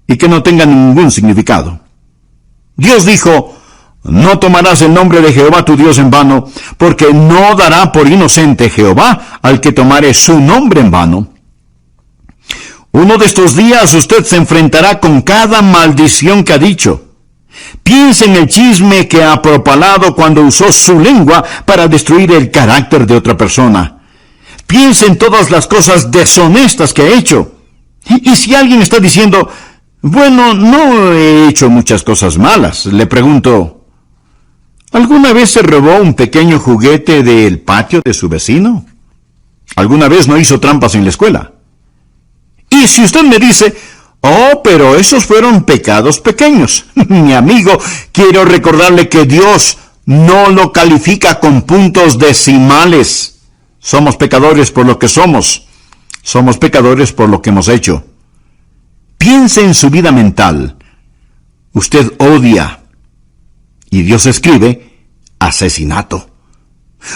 y que no tengan ningún significado. Dios dijo: no tomarás el nombre de Jehová tu Dios en vano, porque no dará por inocente Jehová al que tomare su nombre en vano. Uno de estos días usted se enfrentará con cada maldición que ha dicho. Piense en el chisme que ha propalado cuando usó su lengua para destruir el carácter de otra persona. Piense en todas las cosas deshonestas que ha hecho. Y si alguien está diciendo: bueno, no he hecho muchas cosas malas, le pregunto: ¿alguna vez se robó un pequeño juguete del patio de su vecino? ¿Alguna vez no hizo trampas en la escuela? Y si usted me dice: oh, pero esos fueron pecados pequeños, mi amigo, quiero recordarle que Dios no lo califica con puntos decimales. Somos pecadores por lo que somos. Somos pecadores por lo que hemos hecho. Piense en su vida mental. Usted odia. Y Dios escribe: asesinato.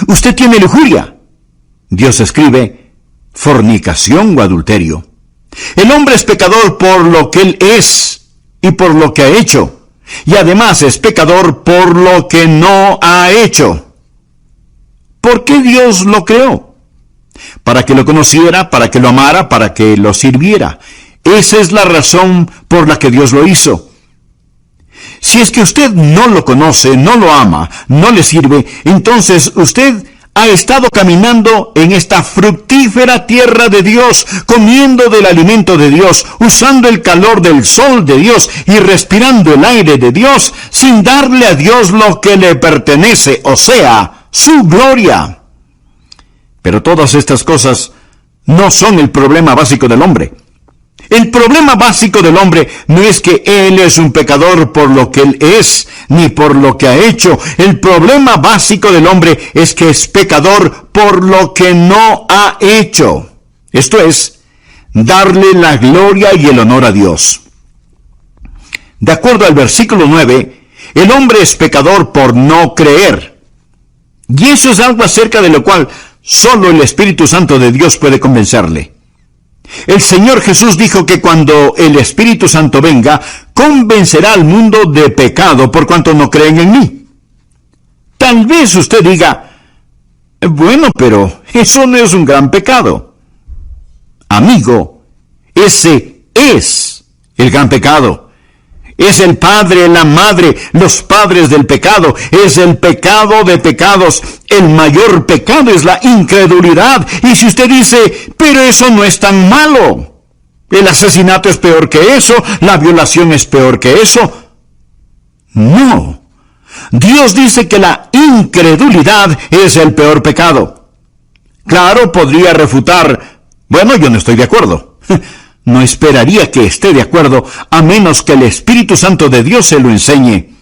Usted tiene lujuria. Dios escribe: fornicación o adulterio. El hombre es pecador por lo que él es y por lo que ha hecho. Y además es pecador por lo que no ha hecho. ¿Por qué Dios lo creó? Para que lo conociera, para que lo amara, para que lo sirviera. Esa es la razón por la que Dios lo hizo. Si es que usted no lo conoce, no lo ama, no le sirve, entonces usted ha estado caminando en esta fructífera tierra de Dios, comiendo del alimento de Dios, usando el calor del sol de Dios y respirando el aire de Dios, sin darle a Dios lo que le pertenece, o sea, su gloria. Pero todas estas cosas no son el problema básico del hombre. El problema básico del hombre no es que él es un pecador por lo que él es, ni por lo que ha hecho. El problema básico del hombre es que es pecador por lo que no ha hecho. Esto es, darle la gloria y el honor a Dios. De acuerdo al versículo 9, el hombre es pecador por no creer. Y eso es algo acerca de lo cual solo el Espíritu Santo de Dios puede convencerle. El Señor Jesús dijo que cuando el Espíritu Santo venga, convencerá al mundo de pecado por cuanto no creen en mí. Tal vez usted diga: bueno, pero eso no es un gran pecado. Amigo, ese es el gran pecado. Es el padre, la madre, los padres del pecado. Es el pecado de pecados. El mayor pecado es la incredulidad. Y si usted dice: pero eso no es tan malo, el asesinato es peor que eso, la violación es peor que eso. No. Dios dice que la incredulidad es el peor pecado. Claro, podría refutar: bueno, yo no estoy de acuerdo. No esperaría que esté de acuerdo, a menos que el Espíritu Santo de Dios se lo enseñe.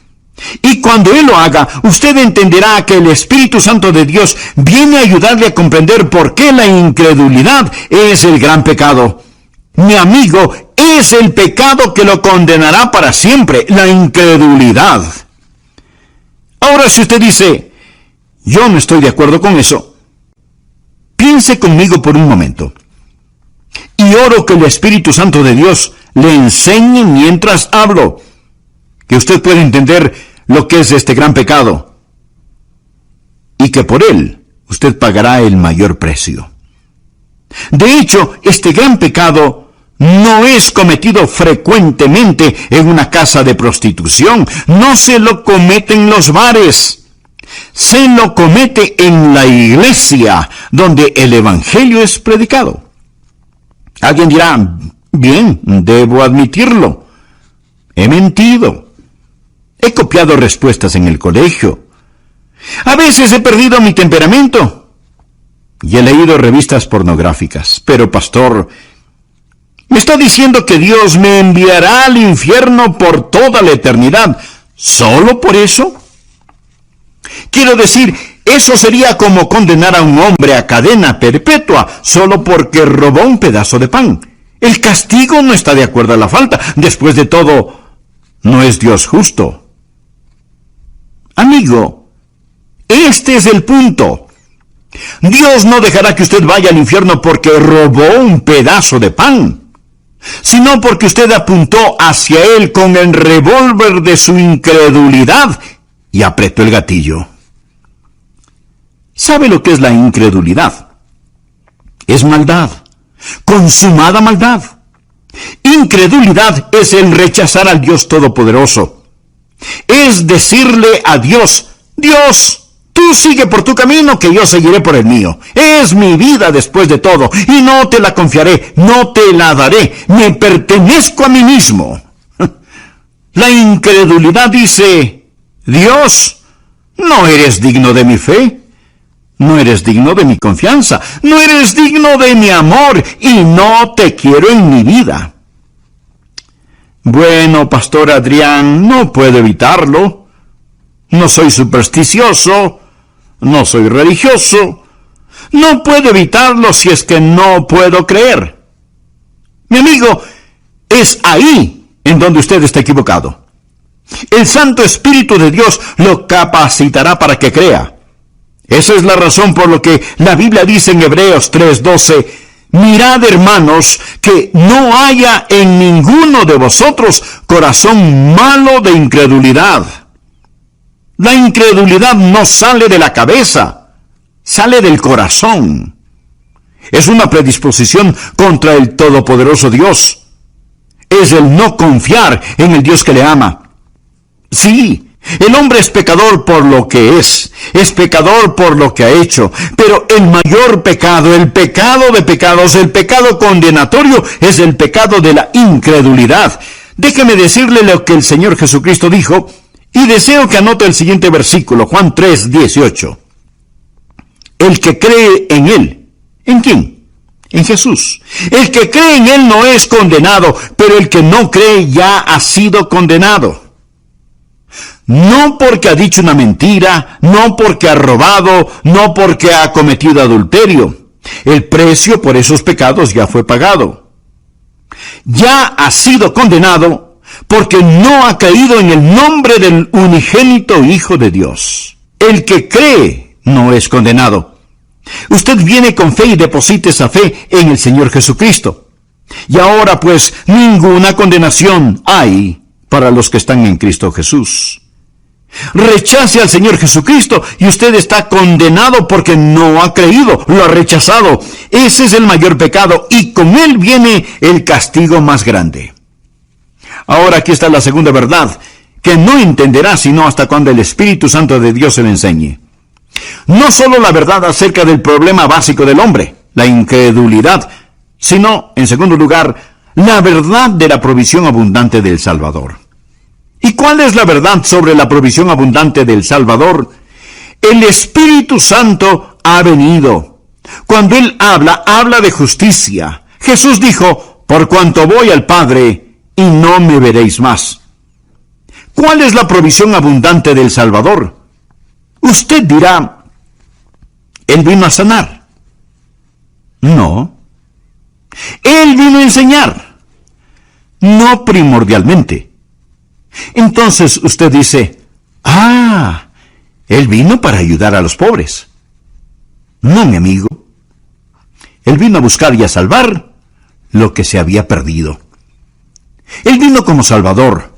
Y cuando Él lo haga, usted entenderá que el Espíritu Santo de Dios viene a ayudarle a comprender por qué la incredulidad es el gran pecado. Mi amigo, es el pecado que lo condenará para siempre, la incredulidad. Ahora, si usted dice: yo no estoy de acuerdo con eso, piense conmigo por un momento. Y oro que el Espíritu Santo de Dios le enseñe mientras hablo, que usted pueda entender lo que es este gran pecado, y que por él usted pagará el mayor precio. De hecho, este gran pecado no es cometido frecuentemente en una casa de prostitución, no se lo comete en los bares, se lo comete en la iglesia, donde el Evangelio es predicado. Alguien dirá: bien, debo admitirlo. He mentido. He copiado respuestas en el colegio. A veces he perdido mi temperamento. Y he leído revistas pornográficas. Pero, pastor, ¿me está diciendo que Dios me enviará al infierno por toda la eternidad solo por eso? Quiero decir, eso sería como condenar a un hombre a cadena perpetua solo porque robó un pedazo de pan. El castigo no está de acuerdo a la falta. Después de todo, no es Dios justo. Amigo, este es el punto. Dios no dejará que usted vaya al infierno porque robó un pedazo de pan. sino porque usted apuntó hacia él con el revólver de su incredulidad y apretó el gatillo. ¿Sabe lo que es la incredulidad? Es maldad, consumada maldad. Incredulidad es el rechazar al Dios Todopoderoso. Es decirle a Dios: Dios, tú sigue por tu camino, que yo seguiré por el mío. Es mi vida después de todo, y no te la confiaré, no te la daré. Me pertenezco a mí mismo. La incredulidad dice: Dios, no eres digno de mi fe, no eres digno de mi confianza, no eres digno de mi amor, y no te quiero en mi vida. Bueno, Pastor Adrián, no puedo evitarlo. No soy supersticioso, no soy religioso. No puedo evitarlo si es que no puedo creer. Mi amigo, es ahí en donde usted está equivocado. El Santo Espíritu de Dios lo capacitará para que crea. Esa es la razón por lo que la Biblia dice en Hebreos 3:12, mirad, hermanos, que no haya en ninguno de vosotros corazón malo de incredulidad. La incredulidad no sale de la cabeza, sale del corazón. Es una predisposición contra el Todopoderoso Dios. Es el no confiar en el Dios que le ama. Sí, el hombre es pecador por lo que es pecador por lo que ha hecho, pero el mayor pecado, el pecado de pecados, el pecado condenatorio, es el pecado de la incredulidad. Déjeme decirle lo que el Señor Jesucristo dijo, y deseo que anote el siguiente versículo, Juan 3:18. El que cree en Él, ¿en quién? En Jesús. El que cree en Él no es condenado, pero el que no cree ya ha sido condenado. No porque ha dicho una mentira, no porque ha robado, no porque ha cometido adulterio. El precio por esos pecados ya fue pagado. Ya ha sido condenado porque no ha creído en el nombre del unigénito Hijo de Dios. El que cree no es condenado. Usted viene con fe y deposita esa fe en el Señor Jesucristo. Y ahora pues ninguna condenación hay para los que están en Cristo Jesús. Rechace al Señor Jesucristo y usted está condenado porque no ha creído, lo ha rechazado. Ese es el mayor pecado y con él viene el castigo más grande. Ahora aquí está la segunda verdad, que no entenderá sino hasta cuando el Espíritu Santo de Dios se le enseñe. No solo la verdad acerca del problema básico del hombre, la incredulidad, sino, en segundo lugar, la verdad de la provisión abundante del Salvador. ¿Y cuál es la verdad sobre la provisión abundante del Salvador? El Espíritu Santo ha venido. Cuando Él habla de justicia. Jesús dijo: por cuanto voy al Padre, y no me veréis más. ¿Cuál es la provisión abundante del Salvador? Usted dirá: Él vino a sanar. No. Él vino a enseñar. No primordialmente. Entonces usted dice: Él vino para ayudar a los pobres. No, mi amigo. Él vino a buscar y a salvar lo que se había perdido. Él vino como Salvador.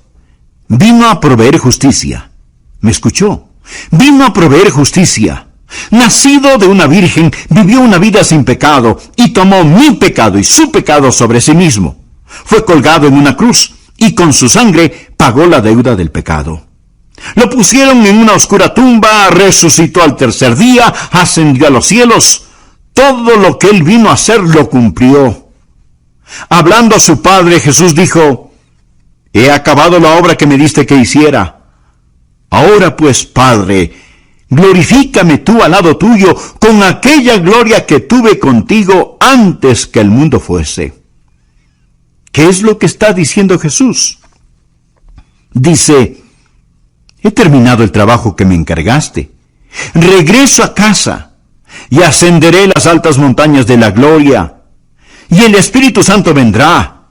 Vino a proveer justicia. ¿Me escuchó? Vino a proveer justicia. Nacido de una virgen, vivió una vida sin pecado y tomó mi pecado y su pecado sobre sí mismo. Fue colgado en una cruz y con su sangre pagó la deuda del pecado. Lo pusieron en una oscura tumba, resucitó al tercer día, ascendió a los cielos. Todo lo que Él vino a hacer lo cumplió. Hablando a su Padre, Jesús dijo: he acabado la obra que me diste que hiciera. Ahora pues, Padre, glorifícame tú al lado tuyo con aquella gloria que tuve contigo antes que el mundo fuese. ¿Qué es lo que está diciendo Jesús? Dice: he terminado el trabajo que me encargaste. Regreso a casa y ascenderé las altas montañas de la gloria. Y el Espíritu Santo vendrá,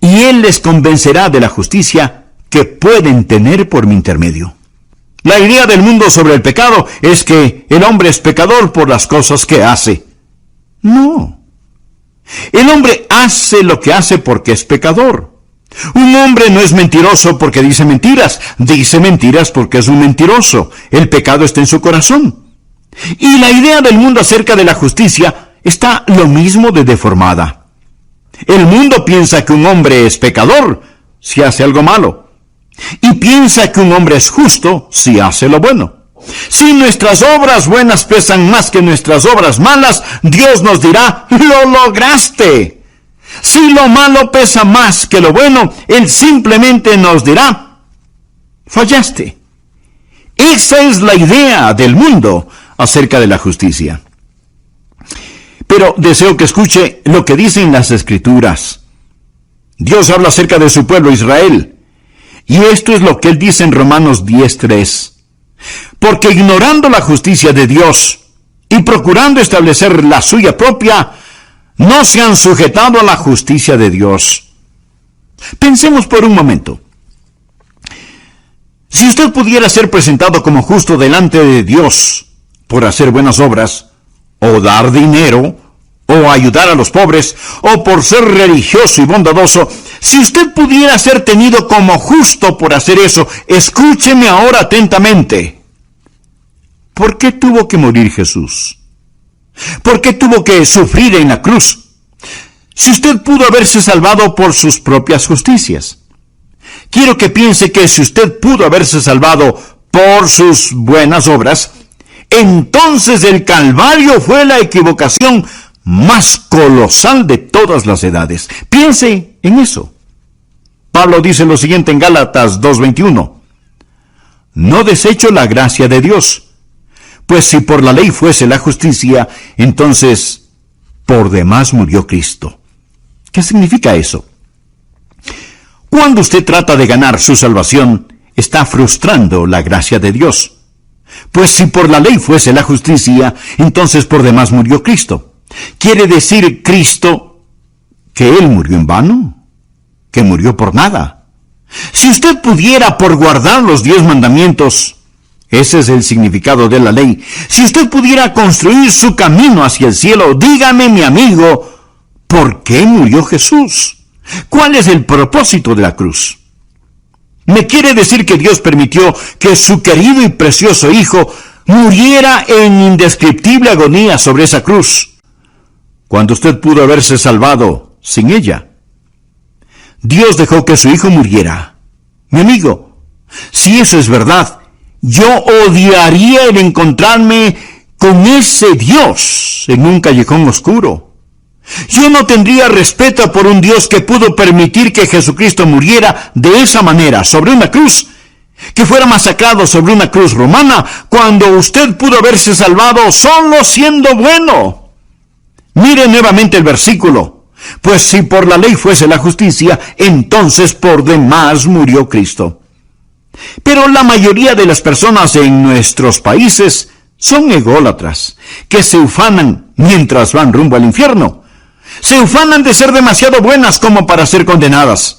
y Él les convencerá de la justicia que pueden tener por mi intermedio. La idea del mundo sobre el pecado es que el hombre es pecador por las cosas que hace. No. El hombre hace lo que hace porque es pecador. Un hombre no es mentiroso porque dice mentiras porque es un mentiroso. El pecado está en su corazón. Y la idea del mundo acerca de la justicia está lo mismo de deformada. El mundo piensa que un hombre es pecador si hace algo malo, y piensa que un hombre es justo si hace lo bueno. Si nuestras obras buenas pesan más que nuestras obras malas, Dios nos dirá, ¡lo lograste! Si lo malo pesa más que lo bueno, Él simplemente nos dirá, fallaste. Esa es la idea del mundo acerca de la justicia. Pero deseo que escuche lo que dicen las Escrituras. Dios habla acerca de su pueblo Israel, y esto es lo que Él dice en Romanos 10:3. Porque ignorando la justicia de Dios y procurando establecer la suya propia, no se han sujetado a la justicia de Dios. Pensemos por un momento. Si usted pudiera ser presentado como justo delante de Dios por hacer buenas obras, o dar dinero, o ayudar a los pobres, o por ser religioso y bondadoso, si usted pudiera ser tenido como justo por hacer eso, escúcheme ahora atentamente. ¿Por qué tuvo que morir Jesús? ¿Por qué tuvo que sufrir en la cruz? Si usted pudo haberse salvado por sus propias justicias. Quiero que piense que si usted pudo haberse salvado por sus buenas obras, entonces el Calvario fue la equivocación más colosal de todas las edades. Piense en eso. Pablo dice lo siguiente en Gálatas 2:21. No desecho la gracia de Dios, pues si por la ley fuese la justicia, entonces por demás murió Cristo. ¿Qué significa eso? Cuando usted trata de ganar su salvación, está frustrando la gracia de Dios. Pues si por la ley fuese la justicia, entonces por demás murió Cristo. ¿Quiere decir Cristo que Él murió en vano? ¿Que murió por nada? Si usted pudiera por guardar los 10 mandamientos, ese es el significado de la ley, si usted pudiera construir su camino hacia el cielo, dígame, mi amigo, ¿por qué murió Jesús? ¿Cuál es el propósito de la cruz? ¿Me quiere decir que Dios permitió que su querido y precioso Hijo muriera en indescriptible agonía sobre esa cruz, cuando usted pudo haberse salvado sin ella? Dios dejó que su Hijo muriera. Mi amigo, si eso es verdad, yo odiaría el encontrarme con ese Dios en un callejón oscuro. Yo no tendría respeto por un Dios que pudo permitir que Jesucristo muriera de esa manera, sobre una cruz, que fuera masacrado sobre una cruz romana, cuando usted pudo haberse salvado solo siendo bueno. Mire nuevamente el versículo. Pues si por la ley fuese la justicia, entonces por demás murió Cristo. Pero la mayoría de las personas en nuestros países son ególatras, que se ufanan mientras van rumbo al infierno. Se ufanan de ser demasiado buenas como para ser condenadas.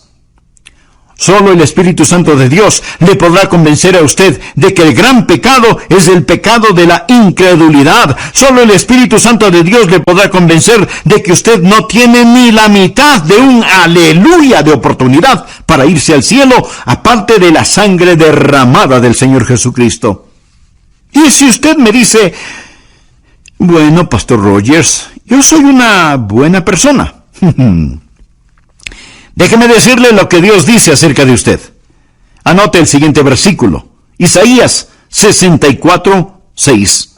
Solo el Espíritu Santo de Dios le podrá convencer a usted de que el gran pecado es el pecado de la incredulidad. Solo el Espíritu Santo de Dios le podrá convencer de que usted no tiene ni la mitad de un aleluya de oportunidad para irse al cielo, aparte de la sangre derramada del Señor Jesucristo. Y si usted me dice, bueno, Pastor Rogers, yo soy una buena persona. Déjeme decirle lo que Dios dice acerca de usted. Anote el siguiente versículo. Isaías 64:6.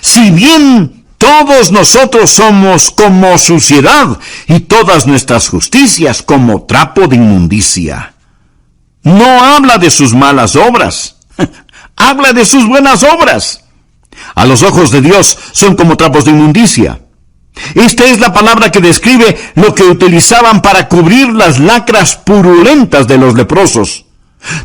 Si bien todos nosotros somos como suciedad y todas nuestras justicias como trapo de inmundicia. No habla de sus malas obras. Habla de sus buenas obras. A los ojos de Dios son como trapos de inmundicia. Esta es la palabra que describe lo que utilizaban para cubrir las lacras purulentas de los leprosos.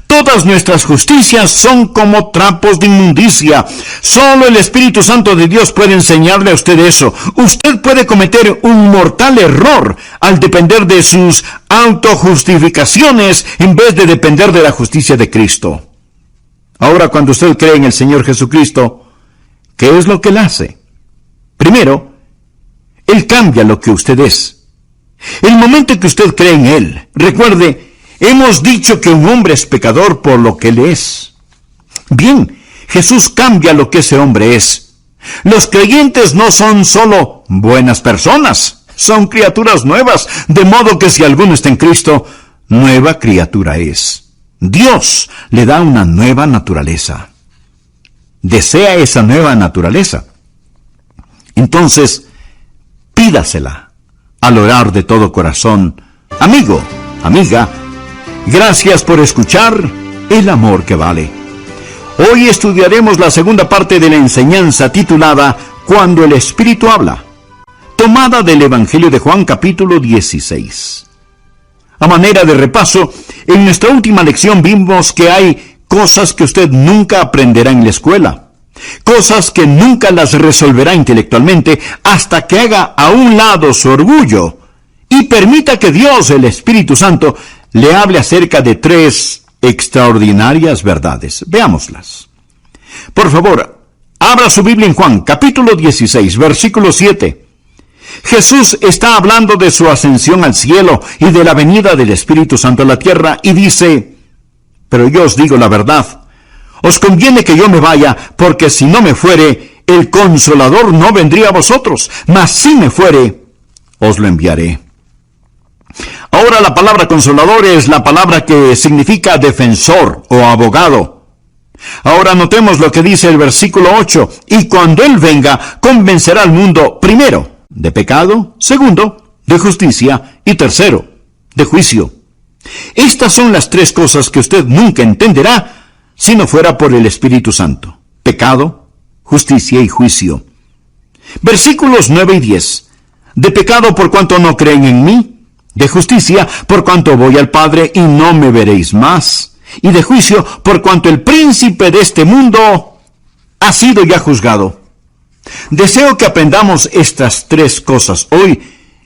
Todas nuestras justicias son como trapos de inmundicia. Solo el Espíritu Santo de Dios puede enseñarle a usted eso. Usted puede cometer un mortal error al depender de sus autojustificaciones en vez de depender de la justicia de Cristo. Ahora, cuando usted cree en el Señor Jesucristo, ¿qué es lo que Él hace? Primero, Él cambia lo que usted es. El momento que usted cree en Él, recuerde, hemos dicho que un hombre es pecador por lo que Él es. Bien, Jesús cambia lo que ese hombre es. Los creyentes no son solo buenas personas, son criaturas nuevas, de modo que si alguno está en Cristo, nueva criatura es. Dios le da una nueva naturaleza. ¿Desea esa nueva naturaleza? Entonces, pídasela al orar de todo corazón. Amigo, amiga, gracias por escuchar El Amor que Vale. Hoy estudiaremos la segunda parte de la enseñanza titulada Cuando el Espíritu habla, tomada del Evangelio de Juan capítulo 16. A manera de repaso, en nuestra última lección vimos que hay cosas que usted nunca aprenderá en la escuela, cosas que nunca las resolverá intelectualmente hasta que haga a un lado su orgullo y permita que Dios, el Espíritu Santo, le hable acerca de 3 extraordinarias verdades. Veámoslas. Por favor, abra su Biblia en Juan, capítulo 16, versículo 7. Jesús está hablando de su ascensión al cielo y de la venida del Espíritu Santo a la tierra y dice, pero yo os digo la verdad, os conviene que yo me vaya, porque si no me fuere, el Consolador no vendría a vosotros, mas si me fuere, os lo enviaré. Ahora la palabra consolador es la palabra que significa defensor o abogado. Ahora notemos lo que dice el versículo 8. Y cuando Él venga, convencerá al mundo, primero, de pecado, segundo, de justicia, y tercero, de juicio. Estas son las 3 cosas que usted nunca entenderá si no fuera por el Espíritu Santo. Pecado, justicia y juicio. Versículos 9 y 10. De pecado por cuanto no creen en mí. De justicia, por cuanto voy al Padre y no me veréis más. Y de juicio, por cuanto el príncipe de este mundo ha sido ya juzgado. Deseo que aprendamos estas 3 cosas hoy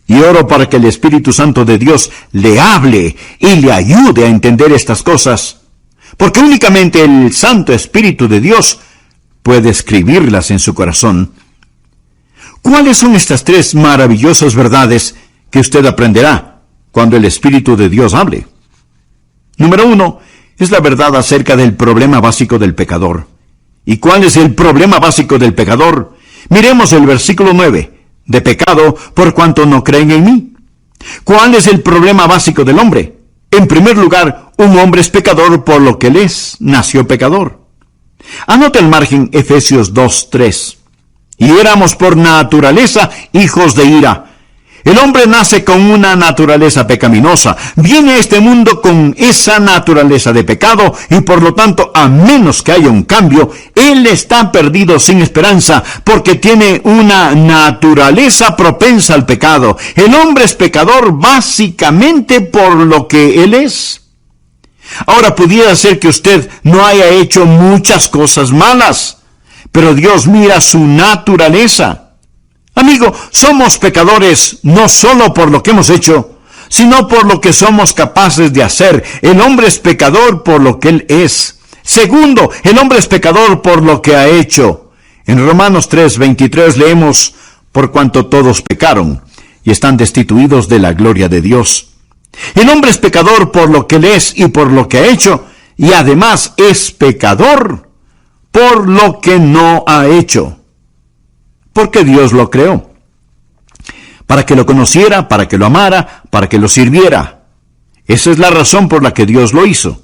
y oro para que el Espíritu Santo de Dios le hable y le ayude a entender estas cosas, porque únicamente el Santo Espíritu de Dios puede escribirlas en su corazón. ¿Cuáles son estas 3 maravillosas verdades que usted aprenderá cuando el Espíritu de Dios hable? Número 1, es la verdad acerca del problema básico del pecador. ¿Y cuál es el problema básico del pecador? Miremos el versículo 9. De pecado por cuanto no creen en mí. ¿Cuál es el problema básico del hombre? En primer lugar, un hombre es pecador por lo que él es, nació pecador. Anota al margen Efesios 2:3. Y éramos por naturaleza hijos de ira. El hombre nace con una naturaleza pecaminosa, viene a este mundo con esa naturaleza de pecado y por lo tanto, a menos que haya un cambio, él está perdido sin esperanza porque tiene una naturaleza propensa al pecado. El hombre es pecador básicamente por lo que él es. Ahora pudiera ser que usted no haya hecho muchas cosas malas, pero Dios mira su naturaleza. Amigo, somos pecadores no solo por lo que hemos hecho, sino por lo que somos capaces de hacer. El hombre es pecador por lo que él es. Segundo, el hombre es pecador por lo que ha hecho. En Romanos 3:23 leemos, por cuanto todos pecaron y están destituidos de la gloria de Dios. El hombre es pecador por lo que él es y por lo que ha hecho, y además es pecador por lo que no ha hecho. Porque Dios lo creó. Para que lo conociera, para que lo amara, para que lo sirviera. Esa es la razón por la que Dios lo hizo.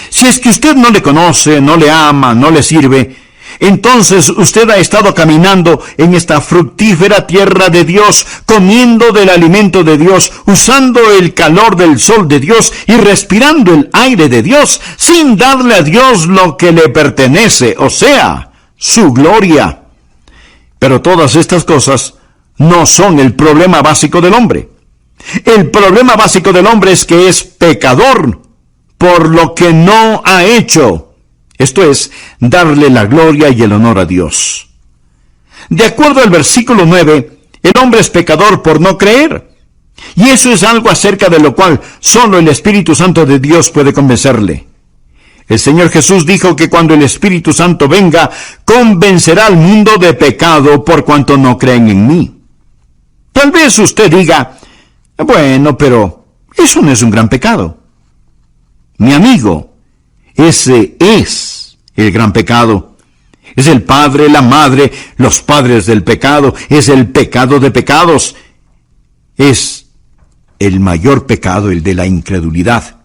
Si es que usted no le conoce, no le ama, no le sirve, entonces usted ha estado caminando en esta fructífera tierra de Dios, comiendo del alimento de Dios, usando el calor del sol de Dios y respirando el aire de Dios, sin darle a Dios lo que le pertenece, o sea, su gloria. Pero todas estas cosas no son el problema básico del hombre. El problema básico del hombre es que es pecador por lo que no ha hecho. Esto es, darle la gloria y el honor a Dios. De acuerdo al versículo 9, el hombre es pecador por no creer. Y eso es algo acerca de lo cual solo el Espíritu Santo de Dios puede convencerle. El Señor Jesús dijo que cuando el Espíritu Santo venga, convencerá al mundo de pecado por cuanto no creen en mí. Tal vez usted diga, Bueno, pero eso no es un gran pecado. Mi amigo, ese es el gran pecado. Es el padre, la madre, los padres del pecado. Es el pecado de pecados. Es el mayor pecado, el de la incredulidad.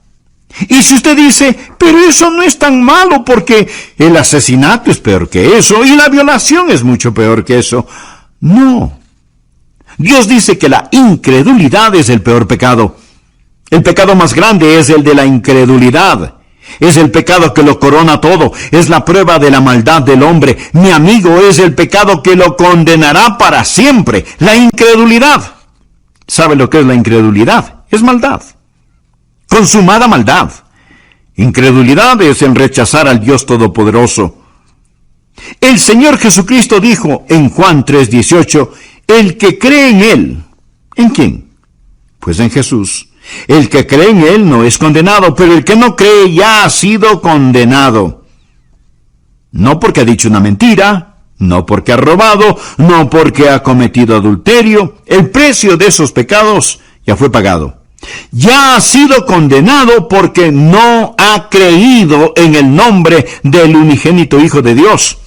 Y si usted dice, pero eso no es tan malo porque el asesinato es peor que eso y la violación es mucho peor que eso. No. Dios dice que la incredulidad es el peor pecado. El pecado más grande es el de la incredulidad. Es el pecado que lo corona todo. Es la prueba de la maldad del hombre. Mi amigo, es el pecado que lo condenará para siempre. La incredulidad. ¿Sabe lo que es la incredulidad? Es maldad. Consumada maldad. Incredulidad es el rechazar al Dios Todopoderoso. El Señor Jesucristo dijo en Juan 3:18, el que cree en Él. ¿En quién? Pues en Jesús. El que cree en Él no es condenado, pero el que no cree ya ha sido condenado. No porque ha dicho una mentira, no porque ha robado, no porque ha cometido adulterio. El precio de esos pecados ya fue pagado. Ya ha sido condenado porque no ha creído en el nombre del unigénito Hijo de Dios.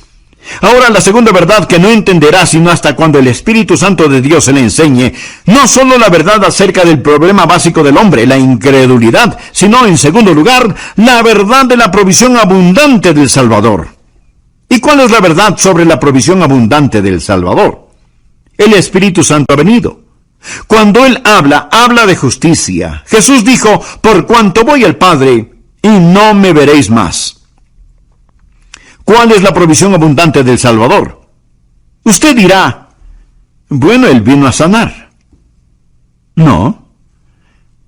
Ahora, la segunda verdad que no entenderá sino hasta cuando el Espíritu Santo de Dios se le enseñe, no solo la verdad acerca del problema básico del hombre, la incredulidad, sino, en segundo lugar, la verdad de la provisión abundante del Salvador. ¿Y cuál es la verdad sobre la provisión abundante del Salvador? El Espíritu Santo ha venido. Cuando Él habla de justicia. Jesús dijo, por cuanto voy al Padre, y no me veréis más. ¿Cuál es la provisión abundante del Salvador? Usted dirá, bueno, Él vino a sanar. No.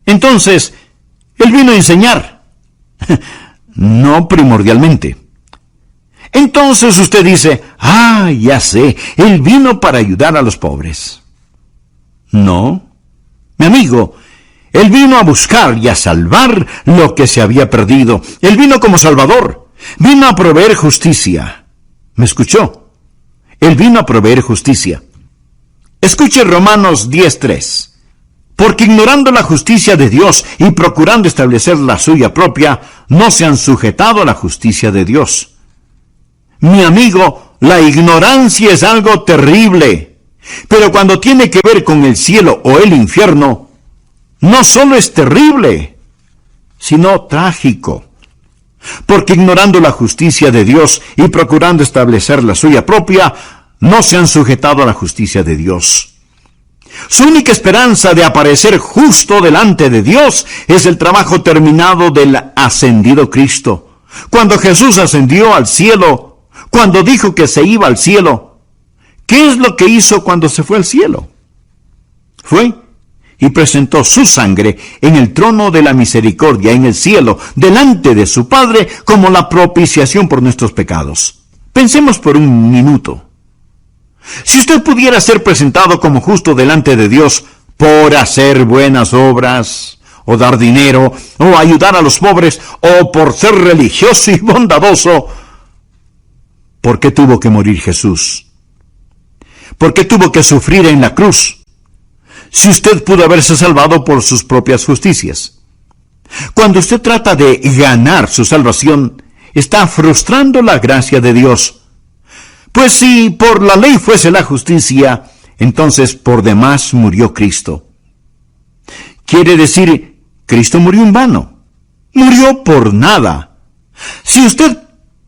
Entonces, Él vino a enseñar. No primordialmente. Entonces usted dice, ya sé, Él vino para ayudar a los pobres. No. Mi amigo, Él vino a buscar y a salvar lo que se había perdido. Él vino como Salvador. Vino a proveer justicia. ¿Me escuchó? Él vino a proveer justicia. Escuche Romanos 10:3. Porque ignorando la justicia de Dios y procurando establecer la suya propia, no se han sujetado a la justicia de Dios. Mi amigo, la ignorancia es algo terrible. Pero cuando tiene que ver con el cielo o el infierno, no solo es terrible, sino trágico. Porque ignorando la justicia de Dios y procurando establecer la suya propia, no se han sujetado a la justicia de Dios. Su única esperanza de aparecer justo delante de Dios es el trabajo terminado del ascendido Cristo. Cuando Jesús ascendió al cielo, cuando dijo que se iba al cielo, ¿qué es lo que hizo cuando se fue al cielo? Fue y presentó su sangre en el trono de la misericordia en el cielo, delante de su Padre, como la propiciación por nuestros pecados. Pensemos por un minuto. Si usted pudiera ser presentado como justo delante de Dios por hacer buenas obras, o dar dinero, o ayudar a los pobres, o por ser religioso y bondadoso, ¿por qué tuvo que morir Jesús? ¿Por qué tuvo que sufrir en la cruz? Si usted pudo haberse salvado por sus propias justicias. Cuando usted trata de ganar su salvación, está frustrando la gracia de Dios. Pues si por la ley fuese la justicia, entonces por demás murió Cristo. Quiere decir, Cristo murió en vano. Murió por nada. Si usted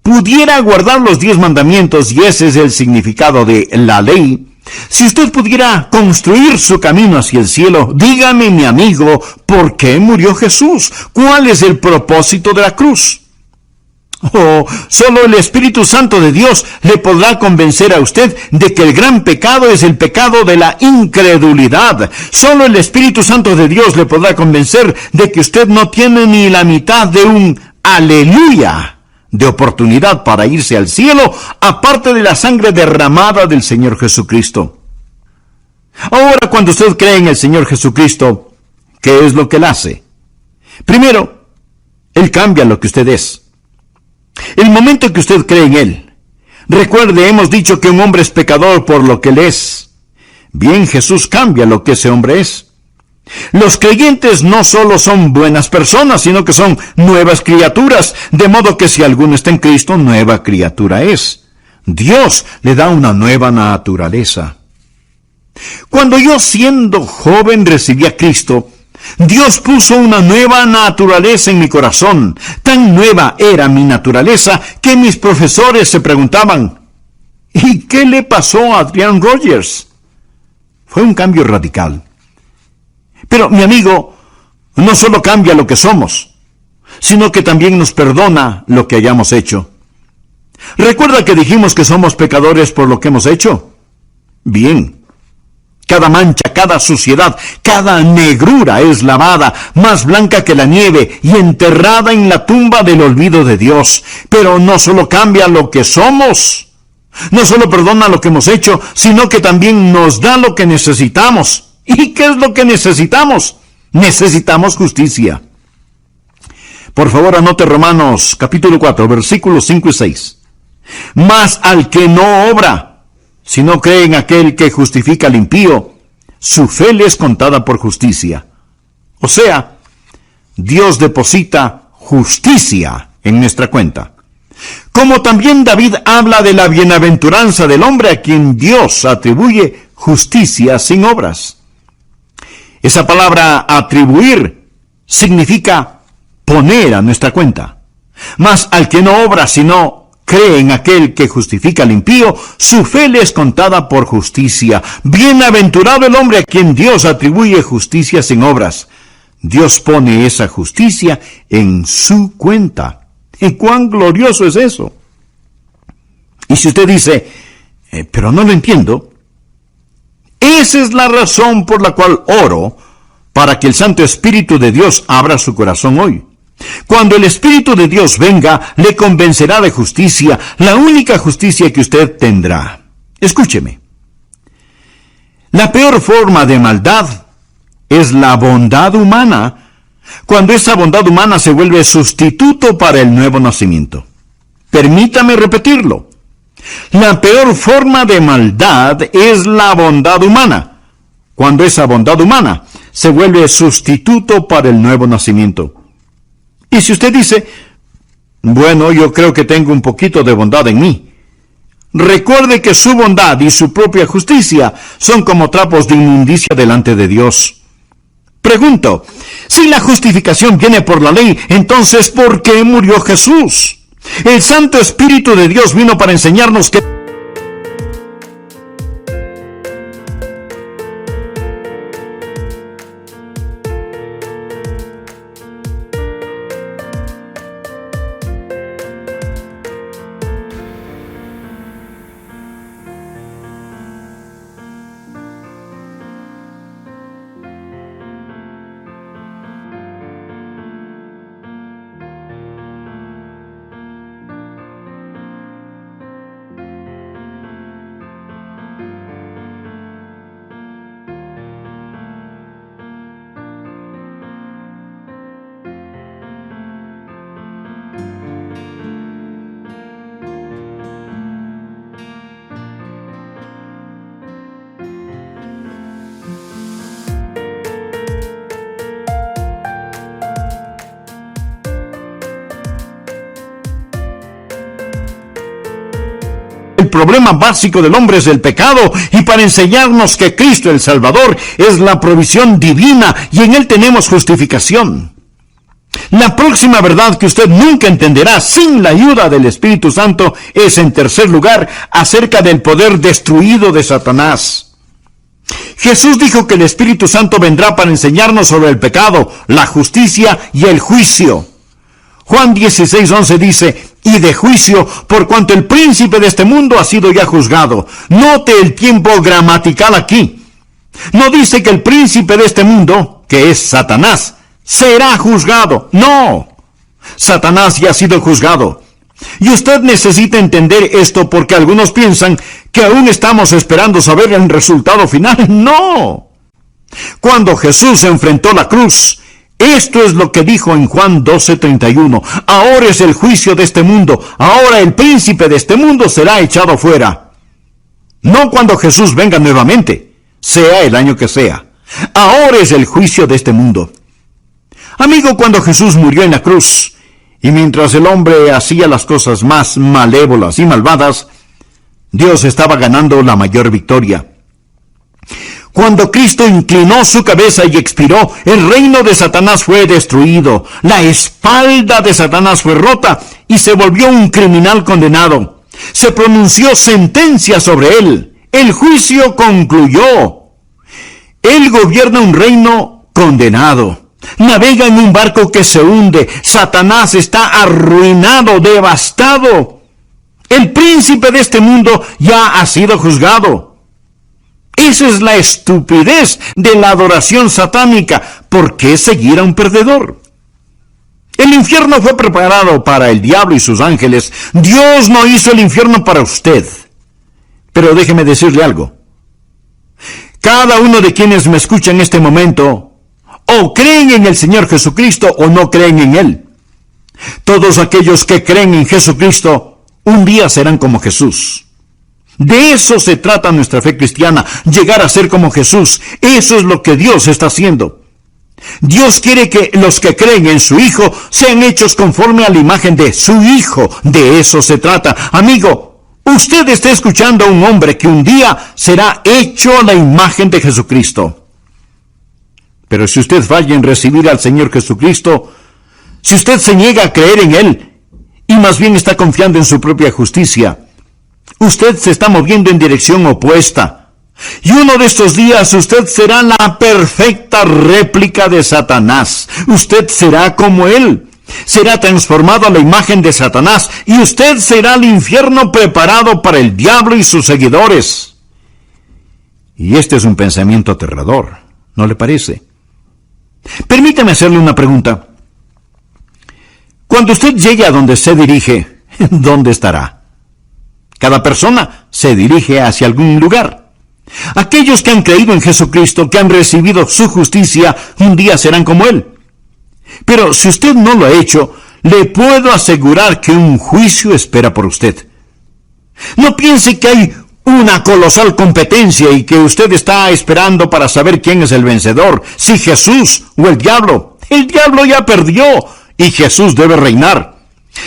pudiera guardar los 10 mandamientos, y ese es el significado de la ley, si usted pudiera construir su camino hacia el cielo, dígame, mi amigo, ¿por qué murió Jesús? ¿Cuál es el propósito de la cruz? Solo el Espíritu Santo de Dios le podrá convencer a usted de que el gran pecado es el pecado de la incredulidad. Solo el Espíritu Santo de Dios le podrá convencer de que usted no tiene ni la mitad de un aleluya de oportunidad para irse al cielo, aparte de la sangre derramada del Señor Jesucristo. Ahora, cuando usted cree en el Señor Jesucristo, ¿qué es lo que Él hace? Primero, Él cambia lo que usted es. El momento en que usted cree en Él, recuerde, hemos dicho que un hombre es pecador por lo que Él es. Bien, Jesús cambia lo que ese hombre es. Los creyentes no solo son buenas personas, sino que son nuevas criaturas, de modo que si alguno está en Cristo, nueva criatura es. Dios le da una nueva naturaleza. Cuando yo, siendo joven, recibí a Cristo, Dios puso una nueva naturaleza en mi corazón. Tan nueva era mi naturaleza que mis profesores se preguntaban, ¿y qué le pasó a Adrian Rogers? Fue un cambio radical. Pero, mi amigo, no solo cambia lo que somos, sino que también nos perdona lo que hayamos hecho. ¿Recuerda que dijimos que somos pecadores por lo que hemos hecho? Bien. Cada mancha, cada suciedad, cada negrura es lavada, más blanca que la nieve, y enterrada en la tumba del olvido de Dios. Pero no solo cambia lo que somos, no solo perdona lo que hemos hecho, sino que también nos da lo que necesitamos. ¿Y qué es lo que necesitamos? Necesitamos justicia. Por favor, anote Romanos capítulo 4, versículos 5 y 6. Mas al que no obra, si no cree en aquel que justifica al impío, su fe le es contada por justicia. O sea, Dios deposita justicia en nuestra cuenta. Como también David habla de la bienaventuranza del hombre a quien Dios atribuye justicia sin obras. Esa palabra atribuir significa poner a nuestra cuenta. Mas al que no obra, sino cree en aquel que justifica al impío, su fe le es contada por justicia. Bienaventurado el hombre a quien Dios atribuye justicia sin obras. Dios pone esa justicia en su cuenta. ¿Y cuán glorioso es eso? Y si usted dice, pero no lo entiendo, esa es la razón por la cual oro para que el Santo Espíritu de Dios abra su corazón hoy. Cuando el Espíritu de Dios venga, le convencerá de justicia, la única justicia que usted tendrá. Escúcheme. La peor forma de maldad es la bondad humana, cuando esa bondad humana se vuelve sustituto para el nuevo nacimiento. Permítame repetirlo. La peor forma de maldad es la bondad humana, cuando esa bondad humana se vuelve sustituto para el nuevo nacimiento. Y si usted dice, bueno, yo creo que tengo un poquito de bondad en mí, recuerde que su bondad y su propia justicia son como trapos de inmundicia delante de Dios. Pregunto, si la justificación viene por la ley, entonces ¿por qué murió Jesús? El Santo Espíritu de Dios vino para enseñarnos que el problema básico del hombre es el pecado, y para enseñarnos que Cristo el Salvador es la provisión divina y en Él tenemos justificación. La próxima verdad que usted nunca entenderá sin la ayuda del Espíritu Santo es, en tercer lugar, acerca del poder destruido de Satanás. Jesús dijo que el Espíritu Santo vendrá para enseñarnos sobre el pecado, la justicia y el juicio. Juan 16:11 dice, y de juicio, por cuanto el príncipe de este mundo ha sido ya juzgado. Note el tiempo gramatical aquí. No dice que el príncipe de este mundo, que es Satanás, será juzgado. No, Satanás ya ha sido juzgado. Y usted necesita entender esto porque algunos piensan que aún estamos esperando saber el resultado final. No. Cuando Jesús enfrentó la cruz, esto es lo que dijo en Juan 12:31. Ahora es el juicio de este mundo. Ahora el príncipe de este mundo será echado fuera. No cuando Jesús venga nuevamente, sea el año que sea. Ahora es el juicio de este mundo. Amigo, cuando Jesús murió en la cruz, y mientras el hombre hacía las cosas más malévolas y malvadas, Dios estaba ganando la mayor victoria. Cuando Cristo inclinó su cabeza y expiró, el reino de Satanás fue destruido, la espalda de Satanás fue rota y se volvió un criminal condenado. Se pronunció sentencia sobre él. El juicio concluyó. Él gobierna un reino condenado. Navega en un barco que se hunde. Satanás está arruinado, devastado. El príncipe de este mundo ya ha sido juzgado. Esa es la estupidez de la adoración satánica. ¿Por qué seguir a un perdedor? El infierno fue preparado para el diablo y sus ángeles. Dios no hizo el infierno para usted. Pero déjeme decirle algo. Cada uno de quienes me escucha en este momento, o creen en el Señor Jesucristo o no creen en Él. Todos aquellos que creen en Jesucristo, un día serán como Jesús. De eso se trata nuestra fe cristiana, llegar a ser como Jesús. Eso es lo que Dios está haciendo. Dios quiere que los que creen en su Hijo sean hechos conforme a la imagen de su Hijo. De eso se trata. Amigo, usted está escuchando a un hombre que un día será hecho a la imagen de Jesucristo. Pero si usted falla en recibir al Señor Jesucristo, si usted se niega a creer en Él, y más bien está confiando en su propia justicia, usted se está moviendo en dirección opuesta. Y uno de estos días usted será la perfecta réplica de Satanás. Usted será como él. Será transformado a la imagen de Satanás y usted será el infierno preparado para el diablo y sus seguidores. Y este es un pensamiento aterrador, ¿no le parece? Permítame hacerle una pregunta. Cuando usted llegue a donde se dirige, ¿dónde estará? Cada persona se dirige hacia algún lugar. Aquellos que han creído en Jesucristo, que han recibido su justicia, un día serán como Él. Pero si usted no lo ha hecho, le puedo asegurar que un juicio espera por usted. No piense que hay una colosal competencia y que usted está esperando para saber quién es el vencedor, si Jesús o el diablo. El diablo ya perdió y Jesús debe reinar.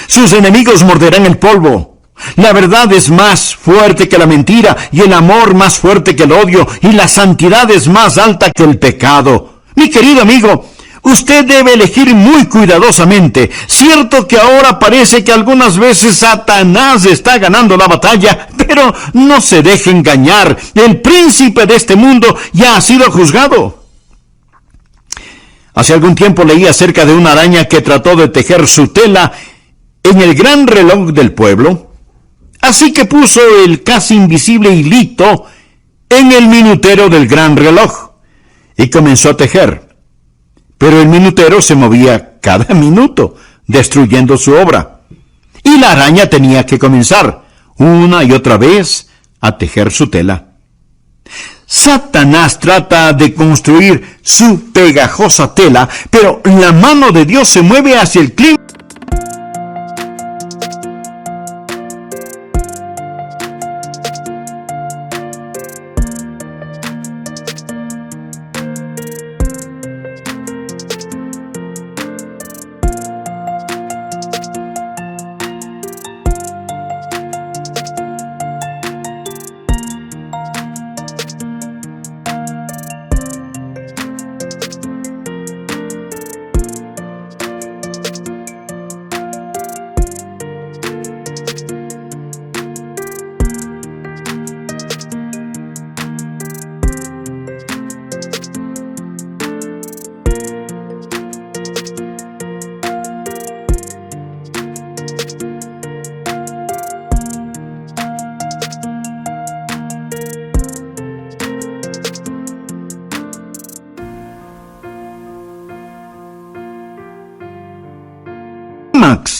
Sus enemigos morderán el polvo. La verdad es más fuerte que la mentira, y el amor más fuerte que el odio, y la santidad es más alta que el pecado. Mi querido amigo, usted debe elegir muy cuidadosamente. Cierto que ahora parece que algunas veces Satanás está ganando la batalla, pero no se deje engañar. El príncipe de este mundo ya ha sido juzgado. Hace algún tiempo leí acerca de una araña que trató de tejer su tela en el gran reloj del pueblo. Así que puso el casi invisible hilito en el minutero del gran reloj y comenzó a tejer. Pero el minutero se movía cada minuto, destruyendo su obra. Y la araña tenía que comenzar, una y otra vez, a tejer su tela. Satanás trata de construir su pegajosa tela, pero la mano de Dios se mueve hacia el clima.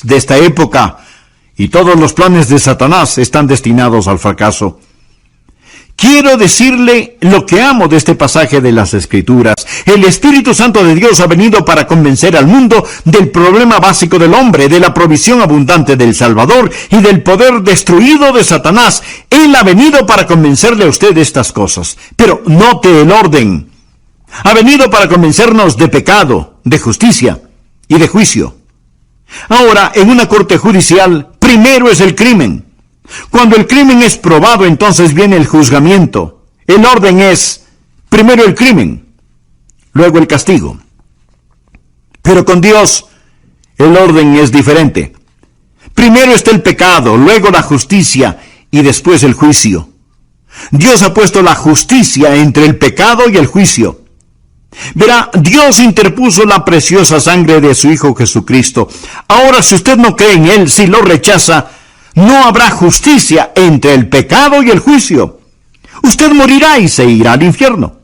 De esta época, y todos los planes de Satanás están destinados al fracaso. Quiero decirle lo que amo de este pasaje de las Escrituras. El Espíritu Santo de Dios ha venido para convencer al mundo del problema básico del hombre, de la provisión abundante del Salvador y del poder destruido de Satanás. Él ha venido para convencerle a usted de estas cosas. Pero note el orden. Ha venido para convencernos de pecado, de justicia y de juicio. Ahora, en una corte judicial, primero es el crimen. Cuando el crimen es probado, entonces viene el juzgamiento. El orden es, primero el crimen, luego el castigo. Pero con Dios, el orden es diferente. Primero está el pecado, luego la justicia y después el juicio. Dios ha puesto la justicia entre el pecado y el juicio. Verá, Dios interpuso la preciosa sangre de su Hijo Jesucristo. Ahora, si usted no cree en Él, si lo rechaza, no habrá justicia entre el pecado y el juicio. Usted morirá y se irá al infierno.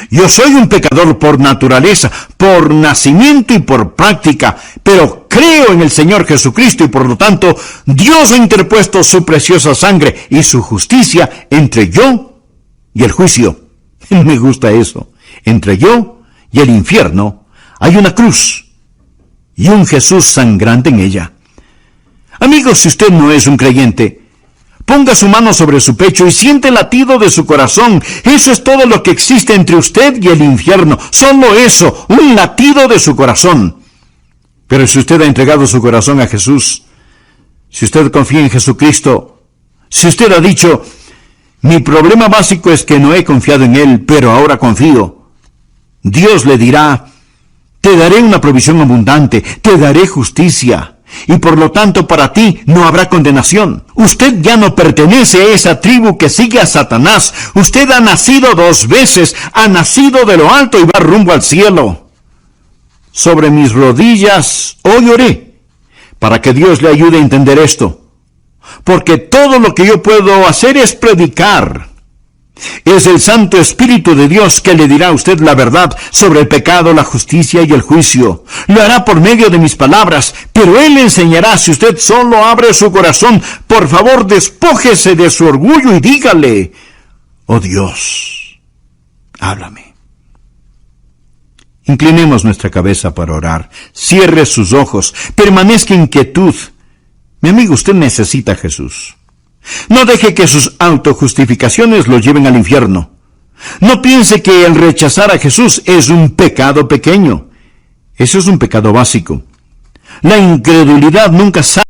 Yo soy un pecador por naturaleza, por nacimiento y por práctica, pero creo en el Señor Jesucristo y por lo tanto Dios ha interpuesto su preciosa sangre y su justicia entre yo y el juicio. Me gusta eso. Entre yo y el infierno hay una cruz y un Jesús sangrante en ella. Amigos, si usted no es un creyente, ponga su mano sobre su pecho y siente el latido de su corazón. Eso es todo lo que existe entre usted y el infierno. Solo eso, un latido de su corazón. Pero si usted ha entregado su corazón a Jesús, si usted confía en Jesucristo, si usted ha dicho, mi problema básico es que no he confiado en Él, pero ahora confío, Dios le dirá, te daré una provisión abundante, te daré justicia. Y por lo tanto para ti no habrá condenación. Usted ya no pertenece a esa tribu que sigue a Satanás. Usted ha nacido 2 veces, ha nacido de lo alto y va rumbo al cielo. Sobre mis rodillas hoy oré, para que Dios le ayude a entender esto. Porque todo lo que yo puedo hacer es predicar. Es el Santo Espíritu de Dios que le dirá a usted la verdad sobre el pecado, la justicia y el juicio. Lo hará por medio de mis palabras, pero Él le enseñará si usted solo abre su corazón. Por favor, despójese de su orgullo y dígale, oh Dios, háblame. Inclinemos nuestra cabeza para orar. Cierre sus ojos. Permanezca en quietud. Mi amigo, usted necesita a Jesús. No deje que sus autojustificaciones lo lleven al infierno. No piense que el rechazar a Jesús es un pecado pequeño. Eso es un pecado básico. La incredulidad nunca sabe